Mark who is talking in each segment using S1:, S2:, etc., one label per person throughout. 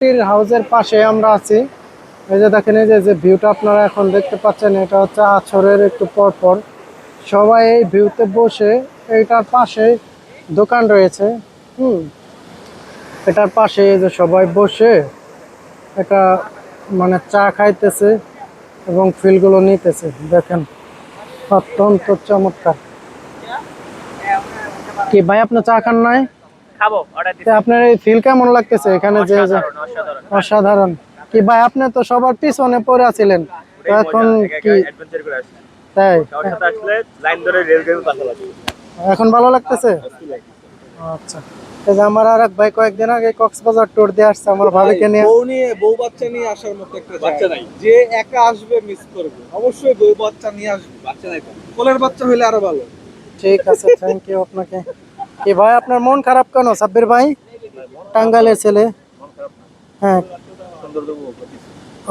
S1: হাউসের পাশে আমরা আছি। এই যে দেখেন, এই যে ভিউটা আপনারা এখন দেখতে পাচ্ছেন, এটা হচ্ছে আছরের একটু পর পর সবাই এই ভিউতে বসে, এইটার পাশে দোকান রয়েছে। এটার পাশে এই যে সবাই বসে এটা মানে চা খাইতেছে এবং ফিলগুলো নিতেছে। দেখেন অত্যন্ত চমৎকার। কি ভাই, আপনার চা খান নাই?
S2: খাবো, অর্ডার দিছি।
S1: আপনার এই ফিল কেমন লাগতেছে এখানে? যে
S2: অসাধারণ অসাধারণ
S1: অসাধারণ। কি ভাই, আপনি তো সবার পিছনে পড়ে আছিলেন, তো এখন কি
S2: অ্যাডভেঞ্চার করে আসছি।
S1: তাই
S2: সবার সাথে আসলে লাইন ধরে রেল গেমে পাশে লাগে।
S1: এখন ভালো লাগতেছে? আচ্ছা, এই যে আমার আর এক ভাই কয়েকদিন আগে কক্সবাজার ট্যুর দিয়ে আসছে আমার ভাবিকে নিয়ে।
S3: বউ বাচ্চা নিয়ে আসার মতো একটা
S2: বাচ্চা
S3: জায়গা।
S2: নাই।
S3: যে একা আসবে মিস করবে, অবশ্যই বউ বাচ্চা নিয়ে আসবে। বাচ্চা নাই তো, কোলের বাচ্চা হইলে আরো ভালো।
S1: ঠিক আছে, থ্যাংক ইউ আপনাকে। কি ভাই, আপনার মন খারাপ কেন সাব্বির ভাই? টাঙ্গাইলের ছেলে। হ্যাঁ,
S2: সুন্দর দেবো করতেছি।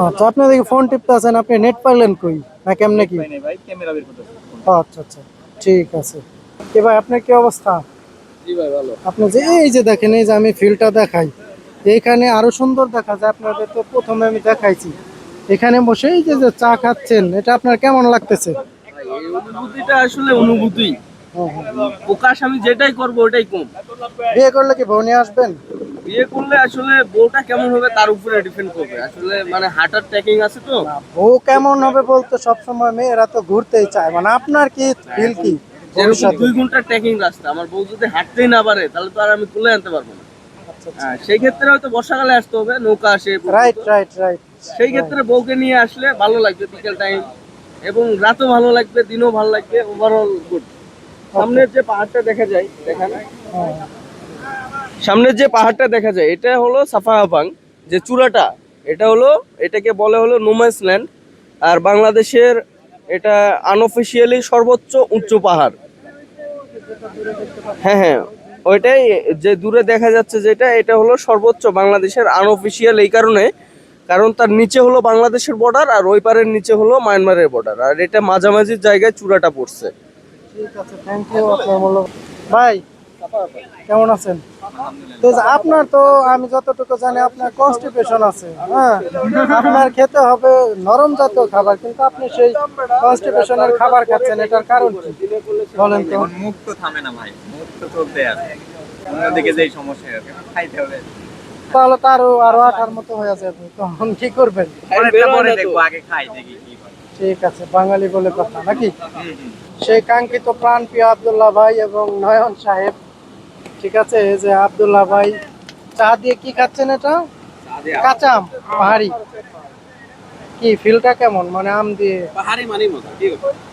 S1: আচ্ছা, আপনি দেখি ফোন টিপতে আছেন, আপনি নেট পাইলেন কই না কেমনে কি?
S2: ভাই ক্যামেরা বের করতেছি।
S1: আচ্ছা আচ্ছা, ঠিক আছে। কি ভাই, আপনার কি অবস্থা?
S3: জি ভাই, ভালো।
S1: আপনি যে এই যে দেখেন, এই যে আমি ফিল্ডটা দেখাই, এইখানে আরো সুন্দর দেখা যায়। আপনাদের তো প্রথমে আমি দেখাইছি, এখানে বসে এই যে চা খাচ্ছেন, এটা আপনার কেমন লাগতেছে?
S4: এই অনুভূতিটা আসলে অনুভূতি
S1: হ্যাঁ, হ্যাঁ।
S4: প্রকাশ আমি যেটাই করব ওটাই কম।
S1: বিয়ে করলে কি বউ নিয়ে আসবেন?
S4: বিয়ে করলে আসলে বউটা কেমন হবে তার উপরে ডিপেন্ড করবে। আসলে মানে হার্টার ট্যাকিং আছে তো।
S1: না, বউ কেমন হবে বলতে সবসময় মেয়েরা তো ঘুরতেই চায়, মানে আপনার কি ফিল কি
S4: যেরকম
S1: ভবিষ্যতে?
S4: 2 ঘন্টা ট্যাকিং রাস্তা, আমার বউ যদি হাঁটতেই না পারে তাহলে তো আর আমি তুলে আনতে পারবো না।
S1: আচ্ছা আচ্ছা,
S4: হ্যাঁ, সেই ক্ষেত্রে হয়তো বর্ষাকালে আসতে হবে, নৌকা আসে
S1: রাইট রাইট রাইট।
S4: সেই ক্ষেত্রে বউকে নিয়ে আসলে ভালো লাগবে বিকেল টাইম, এবং রাতও ভালো লাগবে, দিনও ভালো লাগবে, ওভারঅল গুড। সামনের যে পাহাড়টা দেখা যায়, দেখেন সামনের যে পাহাড়টা দেখা যায় এটা হলো সাফাহাবাং, যে চূড়াটা, এটা হলো, এটাকে বলে হলো নোম্যান্স ল্যান্ড। আর বাংলাদেশের এটা আনঅফিসিয়ালি সর্বোচ্চ উচ্চ পাহাড়। হ্যাঁ হ্যাঁ, ওইটাই যে দূরে দেখা যাচ্ছে যেটা, এটা হলো সর্বোচ্চ বাংলাদেশের আনঅফিসিয়াল এই কারণে, কারণ তার নিচে হলো বাংলাদেশের বর্ডার আর ওই পারের নিচে হলো মায়ানমারের বর্ডার, আর এটা মাঝামাঝি জায়গায় চূড়াটা পড়ছে।
S1: ঠিক আছে, থ্যাংক ইউ আপনার মূল্য। ভাই কেমন আছেন? তো আপনার তো আমি যতটুকু জানি আপনার কনস্টিপেশন আছে, হ্যাঁ, আপনার খেতে হবে নরম জাতীয় খাবার, কিন্তু আপনি সেই কনস্টিপেশনের খাবার খাচ্ছেন, এটার কারণ কি বলেন তো?
S2: এখন মুখ তো থামে না ভাই, মুখ তো চলতে আছে। অন্যদিকে যেই সমস্যা আছে খাইতে হবে।
S1: তাহলে তো আরো আঠার মতো হয়ে যাবে, তখন কি করবেন?
S2: পরে দেখবো, আগে খাই দেখি কি হয়।
S1: ঠিক আছে, বাঙালি বলে কথা নাকি? সেই কাঙ্ক্ষিত প্রাণ প্রিয় আব্দুল্লাহ ভাই এবং নয়ন সাহেব। ঠিক আছে, এই যে আব্দুল্লাহ ভাই চা দিয়ে কি খাচ্ছেন? এটা কাঁচা আম, পাহাড়ি। কি ফিলটা কেমন, মানে আম দিয়ে?
S3: পাহাড়ি মানি মজা, কি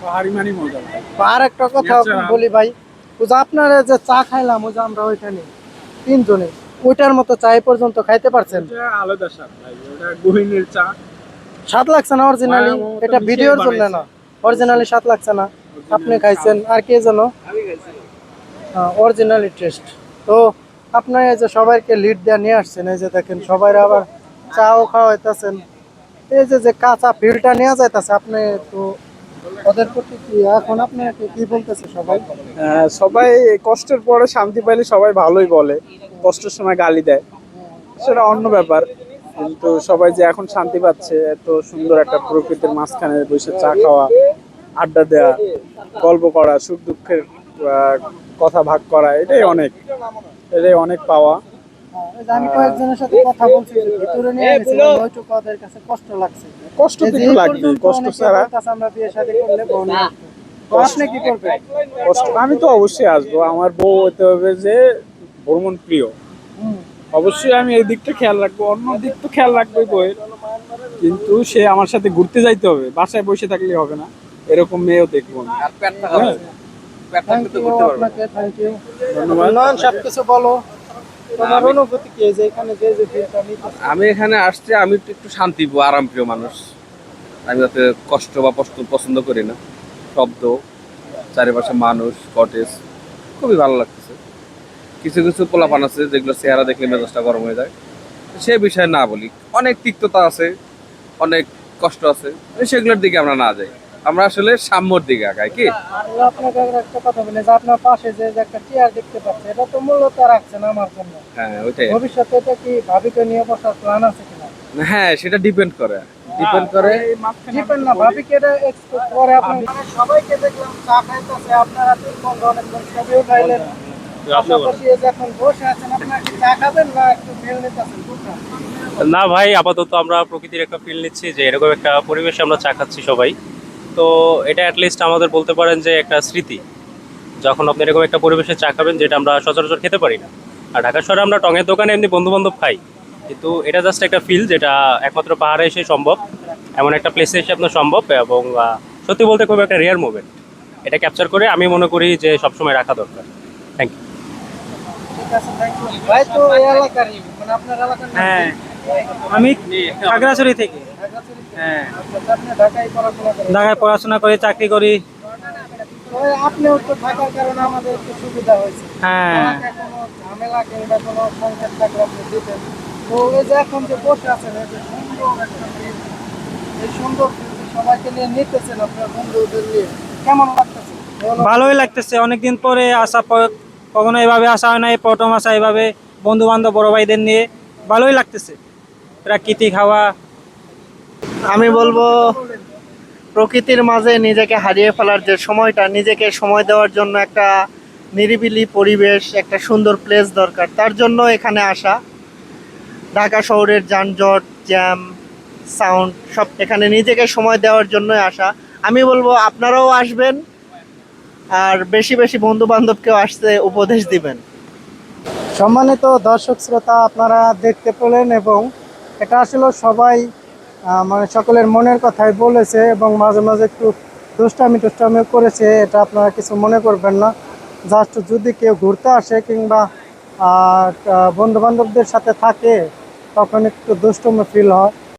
S3: পাহাড়ি মানি মজা।
S1: আর একটা কথা বলি ভাই, ওই যে আপনার যে চা খাইলাম, ওই যে আমরা ওইখানে তিনজনে, ওইটার মতো চা এ পর্যন্ত খাইতে পারছেন?
S3: আলাদা স্বাদ ভাই, ওটা গহিনের চা।
S1: স্বাদ লাগছে না অরিজিনালি? এটা ভিডিওর জন্য না, অরিজিনালি স্বাদ লাগছে না। আপনি খাইছেন, আর কে যেন অরিজিনালি টেস্ট। তো আপনার এই যে সবাইকে লিড দিয়ে নিয়ে আসছেন, এই যে দেখেন সবাই আবার চাও খাওয়াইতেছেন, এই যে কাঁচা ফিলটা নেওয়া যাইতেছে, আপনি তো ওদের প্রতি কি এখন আপনাকে কি বলতেছে সবাই?
S3: সবাই কষ্টের পরে শান্তি পাইলে সবাই ভালোই বলে, কষ্টের সময় গালি দেয়, সেটা অন্য ব্যাপার। কিন্তু সবাই যে এখন শান্তি পাচ্ছে, এত সুন্দর একটা প্রকৃতির মাঝখানে বসে চা খাওয়া, আড্ডা দেওয়া, গল্প করা, সুখ দুঃখের কথা ভাগ করা, এটাই অনেক পাওয়া।
S1: এই যে আমি কয়েকজনের সাথে কথা বলছি, যে ভিতরে নিয়ে গেছিলাম, ওইটুকু ওদের কাছে কষ্ট লাগছে।
S3: কষ্ট তো
S1: এই যে
S3: একটু
S1: এই
S3: লাগবে,
S1: পর্যন্ত
S3: কষ্ট
S1: অনেকে
S3: ছাড়া
S1: বলতেছে আমরা বিয়ে শাদী করলে বউ নিয়ে আসবো। তো আপনি কি করবেন?
S3: কষ্ট, আমি তো অবশ্যই আসবো। আমার বউ হতে হবে যে ভ্রমণ প্রিয়,
S1: হুম,
S3: অবশ্যই আমি এই দিকটা খেয়াল রাখবো, অন্য দিক তো খেয়াল রাখবোই বউয়ের, কিন্তু সে আমার সাথে ঘুরতে যাইতে হবে, বাসায় বসে থাকলে হবে না, এরকম মেয়েও দেখবো না। হ্যাঁ,
S1: থ্যাংক ইউ আপনাকে, থ্যাংক ইউ।
S3: ধন্যবাদ।
S1: নয়ন সবকিছু বলো, তোমার অনুভূতি কি যে এখানে যে ফিলটা নিতেছে?
S4: আমি এখানে আসছি, আমি একটু শান্তি আরাম প্রিয় মানুষ। আমি যাতে কষ্ট বা পছন্দ করি না। শব্দ, চারিপাশে মানুষ, কটেজ, খুবই ভালো লাগতেছে। কিছু কিছু পোলাপান আছে যেগুলো চেহারা দেখলে মেজাজটা গরম হয়ে যায়, সে বিষয়ে না বলি। অনেক তিক্ততা আছে, অনেক কষ্ট আছে, সেগুলোর দিকে আমরা না যাই। আমরা আসলে সাম্যর দিকে আগাই কি।
S1: তাহলে আপনাকে একটা কথা বলি যে আপনার পাশে যে যে একটা চেয়ার দেখতে পাচ্ছি, এটা তো মূলত রাখছেন আমার জন্য।
S4: হ্যাঁ ওইটাই।
S1: ভবিষ্যতে এটা কি ভাবিকে নিয়ে বসার প্ল্যান আছে কিনা?
S4: হ্যাঁ সেটা ডিপেন্ড করে, ডিপেন্ড করে।
S1: ডিপেন্ড না, ভাবিকে এটা এক্সপেক্ট করে আপনি। মানে সবাইকে দেখলাম চা খাইতেছে, আপনারা তিন বন্ধু অনেকজন ছবি উঠাইলেন, পাশাপাশি এই যে এখন বসে আছেন, আপনারা কি চা খাবেন না একটু ফিল নিতেছেন কোনটা?
S5: না ভাই, আপাতত আমরা প্রকৃতির একটা ফিল নিচ্ছি, যে এরকম একটা পরিবেশে আমরা চা খাচ্ছি সবাই। তো এটা অ্যাটলিস্ট আমাদের বলতে পারেন যে একটা স্মৃতি, যখন আপনি এরকম একটা পরিবেশে চা খাবেন, যেটা আমরা সচরাচর খেতে পারি না। আর ঢাকা শহরে আমরা টঙের দোকানে এমনি বন্ধু বান্ধব খাই, কিন্তু এটা জাস্ট একটা ফিল, যেটা একমাত্র পাহাড়ে এসে সম্ভব, এমন একটা প্লেসে এসে আপনার সম্ভব। এবং সত্যি বলতে খুব একটা রেয়ার মুভমেন্ট, এটা ক্যাপচার করে আমি মনে করি যে সবসময় রাখা দরকার। Thank you.
S1: ঠিক আছে, থ্যাংক ইউ ভাই। তো এই এলাকারই, মানে আপনার এলাকার নাম
S3: হ্যাঁ,
S1: কি?
S3: আমি খাগড়াছড়ি থেকে।
S1: ঢাকাছড়ি থেকে?
S3: হ্যাঁ,
S1: আচ্ছা, আপনি ঢাকায় পড়াশোনা করেন?
S3: ঢাকায় পড়াশোনা করি, চাকরি করি।
S1: তো আপনিও তো থাকার কারণে আমাদের একটু সুবিধা হয়েছে।
S3: হ্যাঁ,
S1: এলাকায় কোনো ঝামেলা কিংবা কোনো সংকট থাকলে আপনি দিতেন। তো এই যে এখন যে বসে আছেন, এই যে সুন্দর একটা view, এই সুন্দর view যে সবাইকে নিয়ে নিতেছেন আপনার বন্ধুদের নিয়ে, কেমন লাগতেছে?
S3: ভালোই লাগতেছে। অনেকদিন পরে আসা, কখনো এভাবে আসা হয় না, এই প্রথম আসা এভাবে বন্ধু বান্ধব বড় ভাইদের নিয়ে। ভালোই লাগতেছে, প্রাকৃতিক হাওয়া।
S1: আমি বলবো প্রকৃতির মাঝে নিজেকে হারিয়ে ফেলার যে সময়টা, নিজেকে সময় দেওয়ার জন্য একটা নিরিবিলি পরিবেশ, একটা সুন্দর প্লেস দরকার, তার জন্য এখানে আসা। ঢাকা শহরের যানজট, জ্যাম, সাউন্ড সব, এখানে নিজেকে সময় দেওয়ার জন্যই আসা। আমি বলবো আপনারাও আসবেন, আর বেশি বেশি বন্ধু বান্ধবকেও আসতে উপদেশ দিবেন। সম্মানিত দর্শক শ্রোতা, আপনারা দেখতে পেলেন, এবং এটা আসলে সবাই মানে সকলের মনের কথাই বলেছে, এবং মাঝে মাঝে একটু দুষ্টামি করেছে, এটা আপনারা কিছু মনে করবেন না। জাস্ট যদি কেউ ঘুরতে আসে কিংবা বন্ধু বান্ধবদের সাথে থাকে, তখন একটু দুষ্টুমি ফিল হয়।